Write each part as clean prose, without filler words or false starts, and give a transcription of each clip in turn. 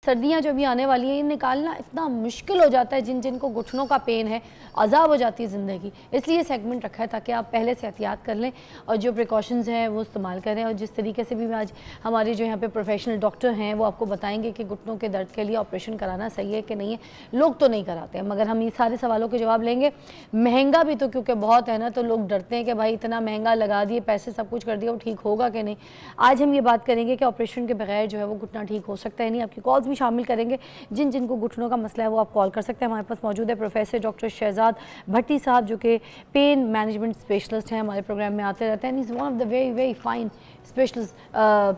सर्दियाँ जो भी आने वाली हैं, ये निकालना इतना मुश्किल हो जाता है जिनको घुटनों का पेन है, अज़ाब हो जाती है ज़िंदगी। इसलिए सेगमेंट रखा है ताकि आप पहले से एहतियात कर लें और जो प्रिकॉशंस हैं वो इस्तेमाल करें। और जिस तरीके से भी आज हमारे जो यहाँ पे प्रोफेशनल डॉक्टर हैं वो आपको बताएंगे कि घुटनों के दर्द के लिए ऑपरेशन कराना सही है कि नहीं है। लोग तो नहीं कराते हैं, मगर हम ये सारे सवालों के जवाब लेंगे। महंगा भी तो क्योंकि बहुत है ना, तो लोग डरते हैं कि भाई इतना महंगा लगा दिए, पैसे सब कुछ कर दिया, वो ठीक होगा कि नहीं। आज हम ये बात करेंगे कि ऑपरेशन के बगैर जो है वो घुटना ठीक हो सकता है नहीं। आपकी कॉल्स भी शामिल करेंगे, जिनको घुटनों का मसला है वो आप कॉल कर सकते हैं। हमारे पास मौजूद है प्रोफेसर डॉक्टर शहजाद भट्टी साहब, जो कि पेन मैनेजमेंट स्पेशलिस्ट हैं, हमारे प्रोग्राम में आते रहते हैं। Is one of the very very fine specialist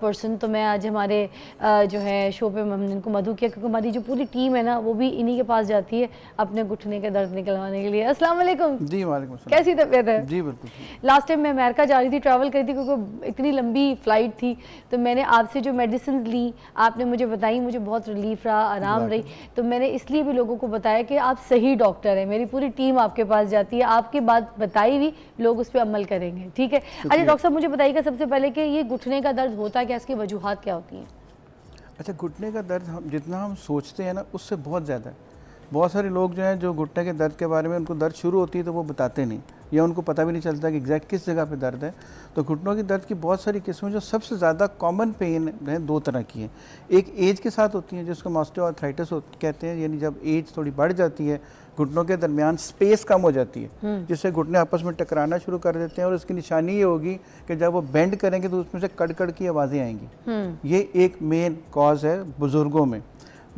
person. तो मैं आज हमारे जो है शो पे हमने इनको मधु किया क्योंकि हमारी जो पूरी टीम है ना वो भी इन्हीं के पास जाती है अपने घुटने के दर्द निकलवाने के लिए। अस्सलाम वालेकुम जी। वालेकुम सलाम। कैसी तबीयत है? जी बिल्कुल। लास्ट टाइम मैं अमेरिका जा रही थी, ट्रैवल करी थी क्योंकि इतनी लंबी फ़्लाइट थी, तो मैंने आपसे जो मेडिसिन ली आपने मुझे बताई, मुझे बहुत रिलीफ रहा, आराम रही। तो मैंने इसलिए भी लोगों को बताया कि आप सही डॉक्टर हैं, मेरी पूरी टीम आपके पास जाती है, आपकी बात बताई हुई लोग उस पर अमल करेंगे। ठीक है। अच्छा डॉक्टर साहब मुझे बताइएगा सबसे पहले कि ये घुटने का दर्द होता है क्या, इसकी वजूहात क्या होती हैं? अच्छा, घुटने का दर्द जितना हम सोचते हैं ना उससे बहुत ज़्यादा है। बहुत सारे लोग जो हैं जो घुटने के दर्द के बारे में उनको दर्द शुरू होती है तो वो बताते नहीं, या उनको पता भी नहीं चलता कि एग्जैक्ट किस जगह पे दर्द है। तो घुटनों की दर्द की बहुत सारी किस्में, जो सबसे ज़्यादा कॉमन पेन है दो तरह की है। एक एज के साथ होती है जिसको ऑस्टियोआर्थराइटिस कहते हैं, यानी जब एज थोड़ी बढ़ जाती है घुटनों के दरमियान स्पेस कम हो जाती है, जिससे घुटने आपस में टकराना शुरू कर देते हैं। और इसकी निशानी ये होगी कि जब वो बेंड करेंगे तो उसमें से कड़ की आवाज़ें आएंगी। ये एक मेन कॉज है बुज़ुर्गों में।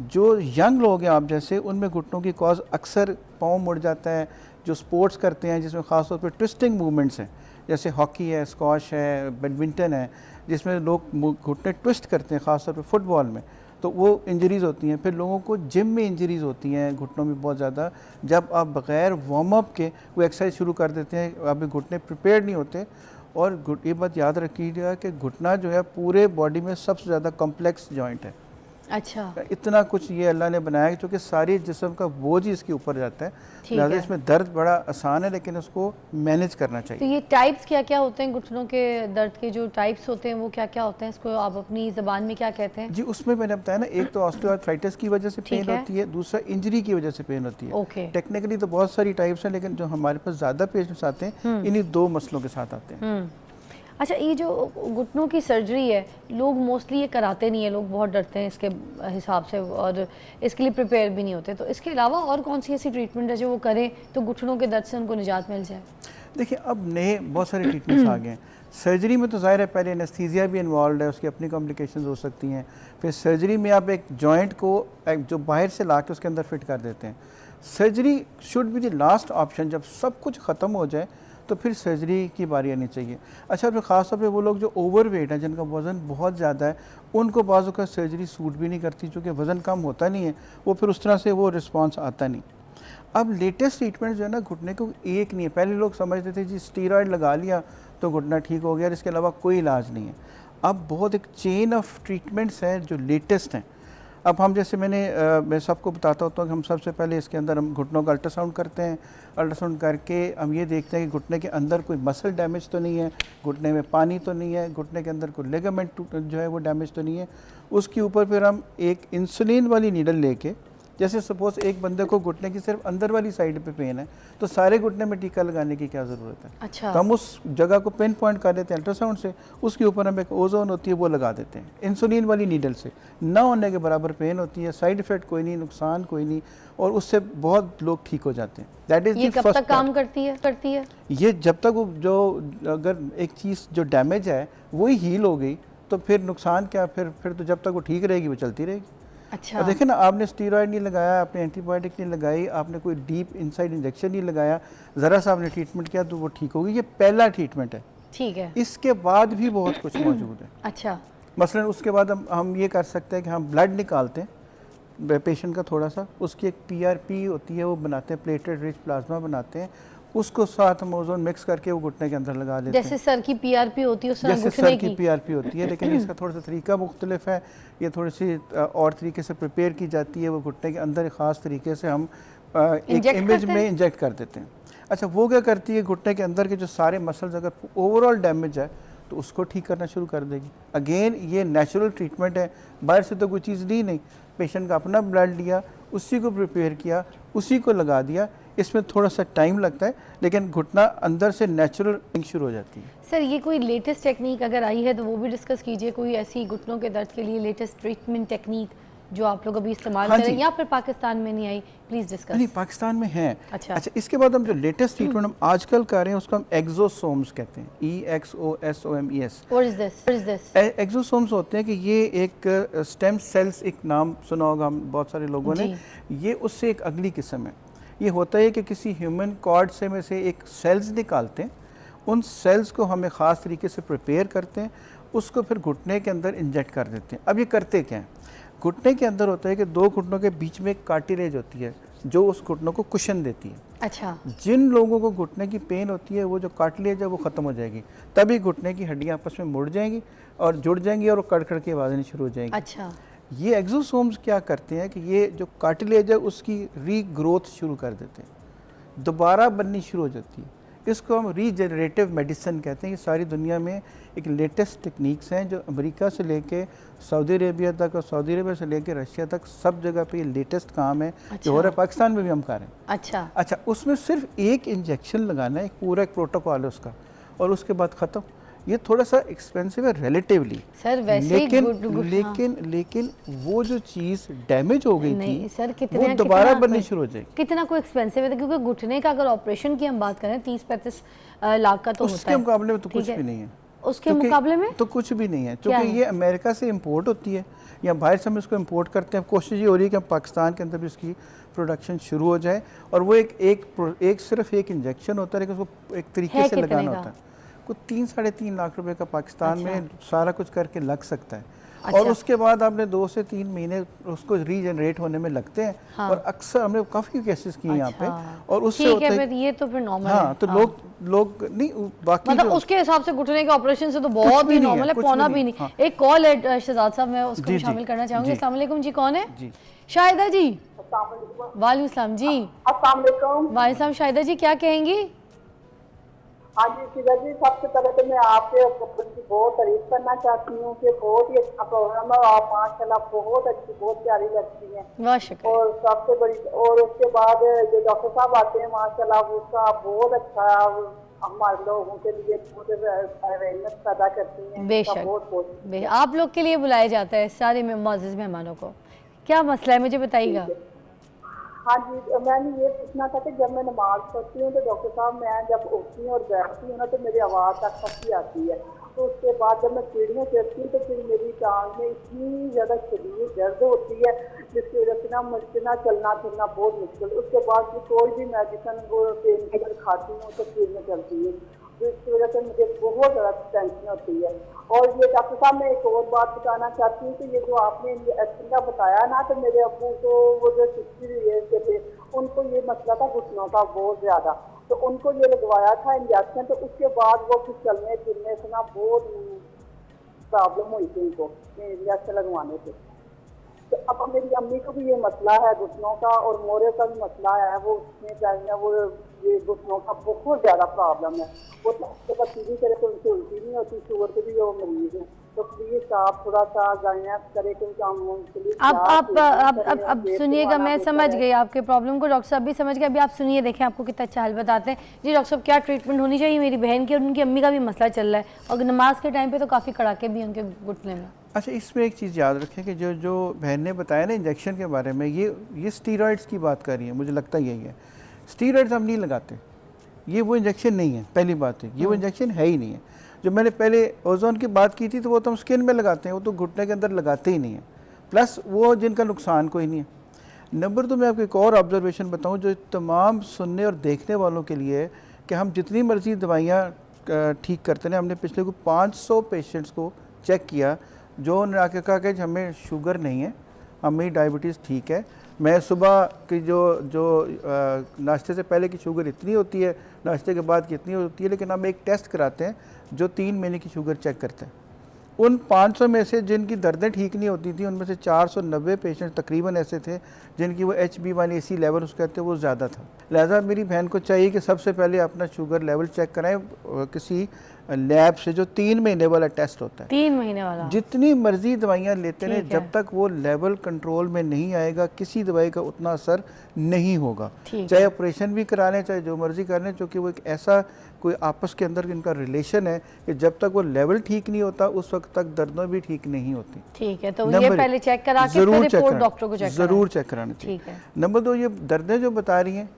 जो यंग लोग हैं आप जैसे, उनमें घुटनों की कॉज अक्सर पाँव मुड़ जाता है। जो स्पोर्ट्स करते हैं जिसमें ख़ासतौर पर ट्विस्टिंग मूवमेंट्स हैं, जैसे हॉकी है, स्क्वाश है, बैडमिंटन है, जिसमें लोग घुटने ट्विस्ट करते हैं, ख़ासतौर पर फुटबॉल में, तो वो इंजरीज़ होती हैं। फिर लोगों को जिम में इंजरीज़ होती हैं घुटनों में बहुत ज़्यादा, जब आप बग़ैर वार्म अप के वो एक्सरसाइज शुरू कर देते हैं, अभी घुटने प्रिपेयर नहीं होते। और ये बात याद रखिएगा कि घुटना जो है पूरे बॉडी में सबसे ज़्यादा कॉम्प्लेक्स जॉइंट है। अच्छा, इतना कुछ ये अल्लाह ने बनाया क्योंकि सारी जिस्म का बोझ ही इसके ऊपर जाता है, लिहाजा इसमें दर्द बड़ा आसान है, लेकिन उसको मैनेज करना चाहिए। तो ये टाइप्स क्या क्या होते हैं घुटनों के दर्द के, जो टाइप्स होते हैं वो क्या क्या होते हैं, इसको आप अपनी ज़बान में क्या कहते हैं? जी, उसमें मैंने बताया ना, एक तो ऑस्टियोआर्थराइटिस की वजह से पेन होती है, दूसरा इंजरी की वजह से पेन होती है। ओके। टेक्निकली तो बहुत सारी टाइप्स हैं, लेकिन जो हमारे पास ज़्यादा पेशेंट्स आते हैं इन्हीं दो मसलों के साथ आते हैं। अच्छा, ये जो घुटनों की सर्जरी है लोग मोस्टली ये कराते नहीं है, लोग बहुत डरते हैं इसके हिसाब से और इसके लिए प्रिपेयर भी नहीं होते। तो इसके अलावा और कौन सी ऐसी ट्रीटमेंट है जो वो करें तो घुटनों के दर्द से उनको निजात मिल जाए? देखिए, अब नए बहुत सारे ट्रीटमेंट्स आ गए हैं। सर्जरी में तो ज़ाहिर है पहले एनेस्थीसिया भी इन्वॉल्व है, उसकी अपनी कॉम्प्लिकेशंस हो सकती हैं। फिर सर्जरी में आप एक जॉइंट को जो बाहर से ला के उसके अंदर फिट कर देते हैं। Surgery should be the last option, जब सब कुछ ख़त्म हो जाए तो फिर सर्जरी की बारी आनी चाहिए। अच्छा, फिर ख़ास तौर पे वो लोग जो ओवरवेट हैं, जिनका वज़न बहुत ज़्यादा है, उनको बाज़ का सर्जरी सूट भी नहीं करती, क्योंकि वज़न कम होता नहीं है, वो फिर उस तरह से वो रिस्पॉन्स आता नहीं। अब लेटेस्ट ट्रीटमेंट जो है ना घुटने को एक नहीं है। पहले लोग समझते थे जी स्टीरॉयड लगा लिया तो घुटना ठीक हो गया, इसके अलावा कोई इलाज नहीं है। अब बहुत एक चेन ऑफ ट्रीटमेंट्स हैं जो लेटेस्ट हैं। अब हम जैसे मैं सबको बताता होता हूँ कि हम सबसे पहले इसके अंदर हम घुटनों का अल्ट्रासाउंड करते हैं। अल्ट्रासाउंड करके हम ये देखते हैं कि घुटने के अंदर कोई मसल डैमेज तो नहीं है, घुटने में पानी तो नहीं है, घुटने के अंदर कोई लिगामेंट जो है वो डैमेज तो नहीं है। उसके ऊपर फिर हम एक इंसुलिन वाली नीडल लेके, जैसे सपोज एक बंदे को घुटने की सिर्फ अंदर वाली साइड पे पेन है तो सारे घुटने में टीका लगाने की क्या ज़रूरत है? अच्छा। तो हम उस जगह को पिन पॉइंट कर देते हैं अल्ट्रासाउंड से, उसके ऊपर हम एक ओजोन होती है वो लगा देते हैं इंसुलिन वाली नीडल से। ना होने के बराबर पेन होती है, साइड इफेक्ट कोई नहीं, नुकसान कोई नहीं, और उससे बहुत लोग ठीक हो जाते हैं। दैट इज ये कब तक काम करती है? ये जब तक जो अगर एक चीज़ जो डैमेज है वही हील हो गई तो फिर नुकसान क्या, फिर तो जब तक वो ठीक रहेगी वो चलती रहेगी। अच्छा। और देखें ना, आपने स्टीरॉयड नहीं लगाया, आपने एंटीबायोटिक नहीं लगाई, आपने कोई डीप इनसाइड इंजेक्शन नहीं लगाया, ज़रा सा आपने ट्रीटमेंट किया तो वो ठीक होगी। ये पहला ट्रीटमेंट है। ठीक है। इसके बाद भी बहुत कुछ मौजूद है। अच्छा। मसलन उसके बाद हम ये कर सकते हैं कि हम ब्लड निकालते हैं पेशेंट का थोड़ा सा, उसकी एक PRP होती है वो बनाते हैं, प्लेटेड रिच प्लाज्मा बनाते हैं, उसको साथ हम ओजोन मिक्स करके वो घुटने के अंदर लगा लेते हैं। जैसे सर की PRP होती है उस तरह जैसे सर की PRP होती है, लेकिन इसका थोड़ा सा तरीका मुख्तलिफ है। ये थोड़ी सी और तरीके से प्रिपेयर की जाती है। वो घुटने के अंदर एक ख़ास तरीके से हम एक इमेज में इंजेक्ट कर देते हैं। अच्छा, वो क्या करती है, घुटने के अंदर के जो सारे मसल्स अगर ओवरऑल डैमेज है तो उसको ठीक करना शुरू कर देगी। अगेन ये नेचुरल ट्रीटमेंट है, बाहर से तो कोई चीज़ ली नहीं, पेशेंट का अपना ब्लड लिया, उसी को प्रिपेयर किया, उसी को लगा दिया। इसमें थोड़ा सा टाइम लगता है, लेकिन घुटना अंदर से नेचुरल शुरू हो जाती है। सर ये कोई लेटेस्ट टेक्निक अगर आई है तो वो भी डिस्कस कीजिए, कोई ऐसी घुटनों के दर्द के लिए लेटेस्ट ट्रीटमेंट टेक्निक जो आप लोग अभी इस्तेमाल हाँ करें, जी। या फिर पाकिस्तान में नहीं आई, प्लीज़ डिस्कस। नहीं, पाकिस्तान में है। अच्छा। इसके बाद हम जो लेटेस्ट ट्रीटमेंट हम आजकल कर रहे हैं उसको हम एक्सोसोम्स कहते हैं, EXOSOMES। What is this? Exosomes होते हैं कि ये एक स्टेम सेल्स, एक नाम सुना होगा हम बहुत सारे लोगों ने, ये उससे एक अगली किस्म है। ये होता है कि किसी ह्यूमन कॉर्ड से में से एक सेल्स निकालते हैं, उन सेल्स को हमें ख़ास तरीके से प्रिपेयर करते हैं, उसको फिर घुटने के अंदर इंजेक्ट कर देते हैं। अब ये करते क्या हैं? घुटने के अंदर होता है कि दो घुटनों के बीच में एक कार्टिलेज होती है जो उस घुटनों को कुशन देती है। अच्छा। जिन लोगों को घुटने की पेन होती है, वो जो कार्टिलेज है वो ख़त्म हो जाएगी, तभी घुटने की हड्डियाँ आपस में मुड़ जाएंगी और जुड़ जाएंगी और वो कड़कड़ की आवाज़ें शुरू हो जाएंगी। अच्छा। ये एक्सोसोम्स क्या करते हैं कि ये जो कार्टिलेज है उसकी रीग्रोथ शुरू कर देते हैं, दोबारा बननी शुरू हो जाती है। इसको हम रीजनरेटिव मेडिसिन कहते हैं। ये सारी दुनिया में एक लेटेस्ट टेक्निक्स हैं जो अमेरिका से लेके सऊदी अरेबिया तक और सऊदी अरेबिया से लेके रशिया तक सब जगह पे ये लेटेस्ट काम है। अच्छा। जो हो रहा है पाकिस्तान में भी हम कर रहे हैं। अच्छा। उसमें सिर्फ एक इंजेक्शन लगाना है, एक पूरा एक प्रोटोकॉल है उसका, और उसके बाद ख़त्म। ये थोड़ा सा एक्सपेंसिव है रिलेटिवली सर, वैसे लेकिन वो जो चीज़ डैमेज हो गई थी सर, वो दोबारा बननी शुरू हो जाएगी। कितना कोई एक्सपेंसिव है, क्योंकि घुटने का अगर ऑपरेशन की हम बात करें 30-35 लाख का तो होता है। उसके मुकाबले में तो कुछ भी नहीं है। उसके मुकाबले में तो कुछ भी नहीं है, क्योंकि ये अमेरिका से इंपोर्ट होती है या बाहर से हम इसको इंपोर्ट करते हैं। कोशिश ये हो रही है कि पाकिस्तान के अंदर भी इसकी प्रोडक्शन शुरू हो जाए, और वो एक सिर्फ एक इंजेक्शन होता है, लेकिन उसको एक तरीके से लगाना होता है। कुछ 3-3.5 लाख रुपए का पाकिस्तान में सारा कुछ करके लग सकता है। और उसके बाद आपने 2 से 3 महीने उसको रीजनरेट होने में लगते हैं। हाँ। और अक्सर हमने काफ़ी केसेस किए यहाँ पे, और उससे होता है ये तो फिर नॉर्मल है। तो लोग नहीं, बाकी मतलब उसके हिसाब से घुटने के ऑपरेशन से तो बहुत ही नॉर्मल है, पौना भी नहीं। हाँ। एक कॉल है शहजाद साहब, मैं उसको शामिल करना चाहूँगी। अस्सलाम वालेकुम जी, कौन है? शाहिदा जी। वालेकुम सलाम जी। अस्सलाम वालेकुम। वालेकुम, शाहिदा जी क्या कहेंगी? हाँ जी सीधा जी, सबसे पहले तो मैं आपके की बहुत तारीफ करना चाहती हूँ कि बहुत ही अच्छा प्रोग्राम है। आप माशाल्लाह बहुत अच्छी, बहुत प्यारी लगती हैं। और सबसे बड़ी, और उसके बाद जो डॉक्टर साहब आते हैं माशाल्लाह, उसका बहुत अच्छा हमारे लोगों के लिए बहुत अवेयरनेस पैदा करती हैं। बेशक आप लोग के लिए बुलाया जाता है सारे मुअज़्ज़िज़ मेहमानों को। क्या मसला है मुझे बताइएगा। हाँ जी, मैंने ये पूछना था कि जब मैं नमाज पढ़ती हूँ तो डॉक्टर साहब, मैं जब उठती हूँ और बैठती हूँ ना तो मेरी आवाज़ तक फंसी आती है। तो उसके बाद जब मैं सीढ़ियों चढ़ती हूँ तो फिर मेरी टांग में इतनी ज़्यादा शदीद दर्द होती है जिसकी वजह से ना मुझसे ना चलना फिरना बहुत मुश्किल। उसके बाद फिर कोई भी मेडिसिन वो पेन किलर खाती हूँ तो फिर में चलती है, जिसकी वजह से मुझे बहुत ज़्यादा टेंशन होती है। और ये डॉक्टर साहब, मैं एक और बात बताना चाहती हूँ कि ये जो आपने एक्सरा बताया ना, तो मेरे अब्बू को वो जो 60 ईयर्स के थे, उनको ये मसला था घुटनों का बहुत ज़्यादा, तो उनको ये लगवाया था इंजेक्शन। तो उसके बाद वो फिर चलने फिरने से ना बहुत प्रॉब्लम हुई थी उनको इंजेक्शन लगवाने से। तो अब मेरी अम्मी को भी ये मसला है घुटनों का, और मोरे का भी मसला है। वो उसमें चाहिए वो ये घुटनों का बहुत ज़्यादा प्रॉब्लम है। वो सीधी तरह से उनकी उल्टी नहीं होती, शुगर के भी वो मरीज है। तो प्लीज आप थोड़ा सा गाइडेंस करें क्योंकि हम उनके लिए अब सुनिएगा, मैं समझ गई आपके प्रॉब्लम को, डॉक्टर साहब भी समझ गए। अभी आप सुनिए, देखें आपको कितना अच्छा हल बताते हैं। जी डॉक्टर साहब, क्या ट्रीटमेंट होनी चाहिए? मेरी बहन की और उनकी अम्मी का भी मसला चल रहा है, और नमाज के टाइम पे तो काफ़ी कड़ाके भी उनके घुटने में। अच्छा, इसमें एक चीज़ याद रखें कि जो बहन ने बताया ना इंजेक्शन के बारे में, ये स्टीरॉइड्स की बात कर रही है, मुझे लगता यही है। स्टीरॉइड्स हम नहीं लगाते, ये वो इंजेक्शन नहीं है, पहली बात है। ये वो इंजेक्शन है ही नहीं है। जो मैंने पहले ओजोन की बात की थी तो वो तो हम स्किन में लगाते हैं, वो तो घुटने के अंदर लगाते ही नहीं है। प्लस वो जिनका नुकसान कोई नहीं है। नंबर 2, मैं आपको एक और ऑब्जर्वेशन बताऊं जो तमाम सुनने और देखने वालों के लिए है कि हम जितनी मर्जी दवाइयाँ ठीक करते हैं, हमने पिछले को 500 पेशेंट्स को चेक किया जो उन्होंने आके कहा कि हमें शुगर नहीं है, हमें डायबिटीज़ ठीक है। मैं सुबह की जो नाश्ते से पहले की शुगर इतनी होती है, नाश्ते के बाद की इतनी होती है, लेकिन हम एक टेस्ट कराते हैं जो 3 महीने की शुगर चेक करते हैं। उन 500 में से जिनकी दर्दें ठीक नहीं होती थी, उनमें से 490 पेशेंट तकरीबन ऐसे थे जिनकी वो HbA1c लेवल उसको कहते हैं वो ज़्यादा था। लिहाजा मेरी बहन को चाहिए कि सबसे पहले अपना शुगर लेवल चेक कराएं किसी लैब से जो 3 महीने वाला टेस्ट होता है। 3 महीने वाला। जितनी मर्जी दवाइयाँ लेते रहे, ठीक है। जब तक वो लेवल कंट्रोल में नहीं आएगा किसी दवाई का उतना असर नहीं होगा। ठीक चाहे है। ऑपरेशन भी करा लें, चाहे जो मर्जी कर लें, क्योंकि वो एक ऐसा कोई आपस के अंदर इनका रिलेशन है कि जब तक वो लेवल ठीक नहीं होता उस वक्त तक दर्दें भी ठीक नहीं होती। ठीक है, तो ये नंबर पहले एक, चेक करा के जरूर फिर चेक रिपोर्ट कराना, डॉक्टर को चेक जरूर चेक कराना चाहिए। ठीक है। नंबर 2, ये दर्दें जो बता रही हैं,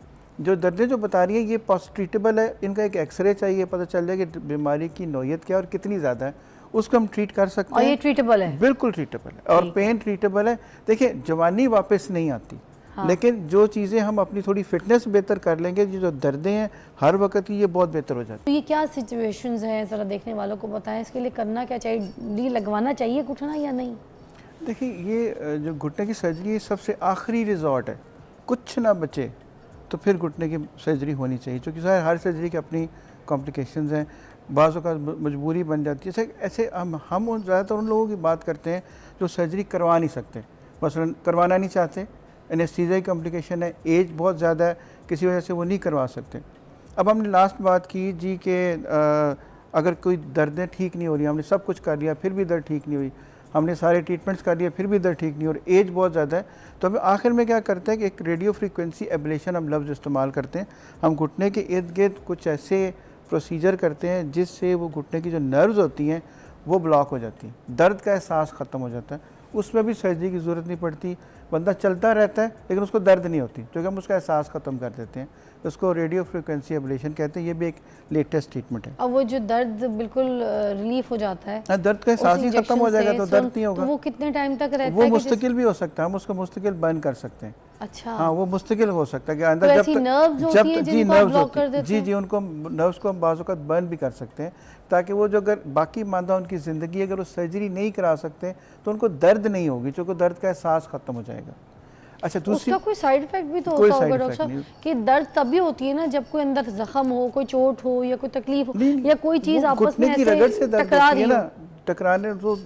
जो दर्दें जो बता रही हैं ये पोस्ट ट्रीटेबल है। इनका एक एक्सरे चाहिए, पता चल जाए कि बीमारी की नौयत क्या है और कितनी ज़्यादा है, उसको हम ट्रीट कर सकते और हैं। ये ट्रीटेबल है? बिल्कुल ट्रीटेबल है। और ठीक पेन ट्रीटेबल है। देखिए, जवानी वापस नहीं आती, हाँ। लेकिन जो चीज़ें हम अपनी थोड़ी फिटनेस बेहतर कर लेंगे, जो दर्दें हैं हर वक्त की, ये बहुत बेहतर हो जाती तो ये क्या सिचुएशंस हैं, ज़रा देखने वालों को बताएं, इसके लिए करना क्या चाहिए, डी लगवाना चाहिए घुटना या नहीं? है। देखिए, ये जो घुटने की सर्जरी सबसे आखिरी रिजॉर्ट है, कुछ ना बचे तो फिर घुटने की सर्जरी होनी चाहिए, क्योंकि हर सर्जरी की अपनी कॉम्प्लिकेशंस हैं, बाज़ों का मजबूरी बन जाती है। ऐसे हम ज़्यादातर उन लोगों की बात करते हैं जो सर्जरी करवा नहीं सकते, मसलन करवाना नहीं चाहते, एनेस्थीसिया की कॉम्प्लिकेशन है, एज बहुत ज़्यादा है, किसी वजह से वो नहीं करवा सकते। अब हमने लास्ट बात की जी कि अगर कोई दर्दें ठीक नहीं हो रही, हमने सब कुछ कर लिया फिर भी दर्द ठीक नहीं हुई, हमने सारे ट्रीटमेंट्स कर लिए फिर भी दर्द ठीक नहीं हो रही, एज बहुत ज़्यादा है, तो हम आखिर में क्या करते हैं कि एक रेडियो फ्रीक्वेंसी एब्लेशन हम लफ्ज़ इस्तेमाल करते हैं। हम घुटने के इर्द गिर्द कुछ ऐसे प्रोसीजर करते हैं जिससे वो घुटने की जो नर्व्स होती हैं वो ब्लॉक हो जाती हैं, दर्द का एहसास ख़त्म हो जाता है, उसमें भी सर्जरी की ज़रूरत नहीं पड़ती, बंदा चलता रहता है लेकिन उसको दर्द नहीं होती, क्योंकि हम उसका एहसास ख़त्म कर देते हैं। उसको रेडियो फ्रीक्वेंसी एब्लेशन कहते हैं, ये भी एक लेटेस्ट ट्रीटमेंट है। अब वो जो दर्द बिल्कुल रिलीफ हो जाता है, दर्द का एहसास ही खत्म हो जाएगा तो दर्द नहीं तो होगा। वो कितने टाइम तक रहता वो है? मुस्तकिल भी हो सकता है, हम उसको मुस्तकिल बंद कर सकते हैं। अच्छा। हाँ, वो मुस्तकिल हो सकता है कि तो अंदर ऐसी nerves होती है जी जिनको आप नर्व्स block कर होती है, देते जी हैं? जी उनको नर्व्स को हम बाज़ औक़ात बंद भी कर सकते हैं, ताकि वो जो अगर बाकी मानदा उनकी ज़िंदगी अगर वो सर्जरी नहीं करा सकते तो उनको दर्द नहीं होगी, क्योंकि दर्द का एहसास ख़त्म हो जाएगा। अच्छा, दूसरी उसका कोई साइड इफेक्ट भी तो कोई होता होगा side डॉक्टर effect साहब, नहीं। कि दर्द तभी होती है ना जब कोई अंदर जख्म हो, कोई चोट हो या कोई तकलीफ हो नहीं, या कोई चीज वो आपस में घुटने की रगड़ से ऐसे दर्द टकरा होती रही है हो। ना, टकराने तो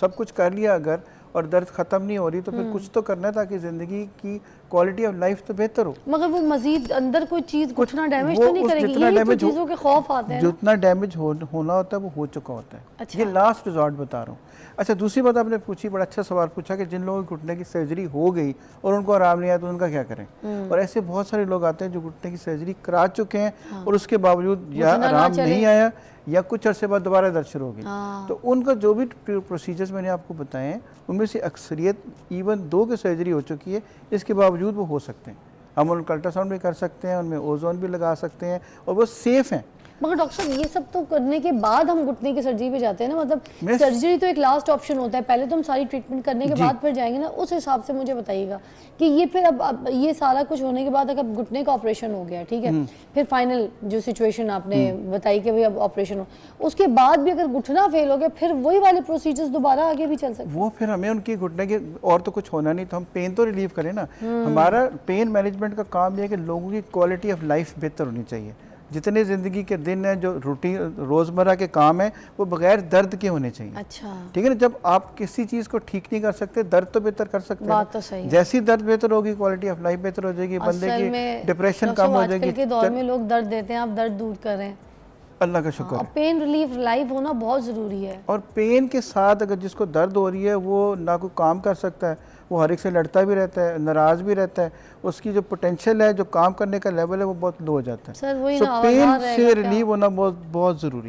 सब कुछ कर लिया अगर और दर्द ख़त्म नहीं हो रही तो फिर कुछ तो करना है ताकि ज़िंदगी की क्वालिटी ऑफ लाइफ तो बेहतर हो। मगर वो मजीद अंदर कोई चीज घुटना डैमेज वो तो नहीं उस करेगी, जितना यही तो damage हो- चीजों के खौफ आते हैं ना। जितना डैमेज होना होता है वो हो चुका होता है। अच्छा। ये लास्ट रिजॉर्ट बता रहा हूँ। अच्छा, दूसरी बात आपने पूछी, बड़ा अच्छा सवाल पूछा कि जिन लोगों की घुटने की सर्जरी हो गई और उनको आराम नहीं आया तो उनका क्या करें। और ऐसे बहुत सारे लोग आते हैं जो घुटने की सर्जरी करा चुके हैं और उसके बावजूद या घुटना ना आराम चले। नहीं आया या कुछ अरसे बाद दोबारा दर्द शुरू हो गई। हाँ। तो उनका जो भी प्रोसीजर्स मैंने आपको बताए हैं उनमें से अक्सरियत इवन 2 की सर्जरी हो चुकी है, इसके बावजूद वो हो सकते हैं। हम उनका अल्ट्रासाउंड भी कर सकते हैं, उनमें ओजोन भी लगा सकते हैं और वो सेफ़ हैं। मगर डॉक्टर साहब ये सब तो करने के बाद हम घुटने की सर्जरी पे जाते हैं ना, मतलब मैं- सर्जरी तो एक लास्ट ऑप्शन होता है, पहले तो हम सारी ट्रीटमेंट करने के जी। बाद फिर जाएंगे ना, उस हिसाब से मुझे बताइएगा कि ये फिर अब ये सारा कुछ होने के बाद अगर घुटने का ऑपरेशन हो गया, ठीक है, फिर फाइनल जो सिचुएशन आपने बताई कि भाई अब ऑपरेशन हो, उसके बाद भी अगर घुटना फेल हो गया फिर वही वाले प्रोसीजर्स दोबारा आगे भी चल सकते हैं? वो फिर हमें उनकी घुटने के और तो कुछ होना नहीं, तो हम पेन तो रिलीव करें ना। हमारा पेन मैनेजमेंट का काम ये है कि लोगों की क्वालिटी ऑफ लाइफ बेहतर होनी चाहिए। जितने ज़िंदगी के दिन हैं, जो रूटीन रोज़मर्रा के काम हैं, वो बगैर दर्द के होने चाहिए। अच्छा। ठीक है ना, जब आप किसी चीज़ को ठीक नहीं कर सकते, दर्द तो बेहतर कर सकते हैं। बात तो सही है। जैसी दर्द बेहतर होगी क्वालिटी ऑफ लाइफ बेहतर हो जाएगी, बंदे असल की में डिप्रेशन डॉक्टर कम हो साहब, आजकल जाएगी। के दौर में लोग दर्द देते हैं, आप दर्द दूर करें। अल्लाह का शुक्र और है। पेन रिलीफ लाइफ होना बहुत ज़रूरी है। और पेन के साथ अगर जिसको दर्द हो रही है वो ना कोई काम कर सकता है, वो हर एक से लड़ता भी रहता है, नाराज़ भी रहता है, उसकी जो पोटेंशियल है, जो काम करने का लेवल है वो बहुत लो हो जाता है। सर वही So, ना, पेन आवाज़ से रहेगा क्या? रिलीव होना बहुत बहुत ज़रूरी है।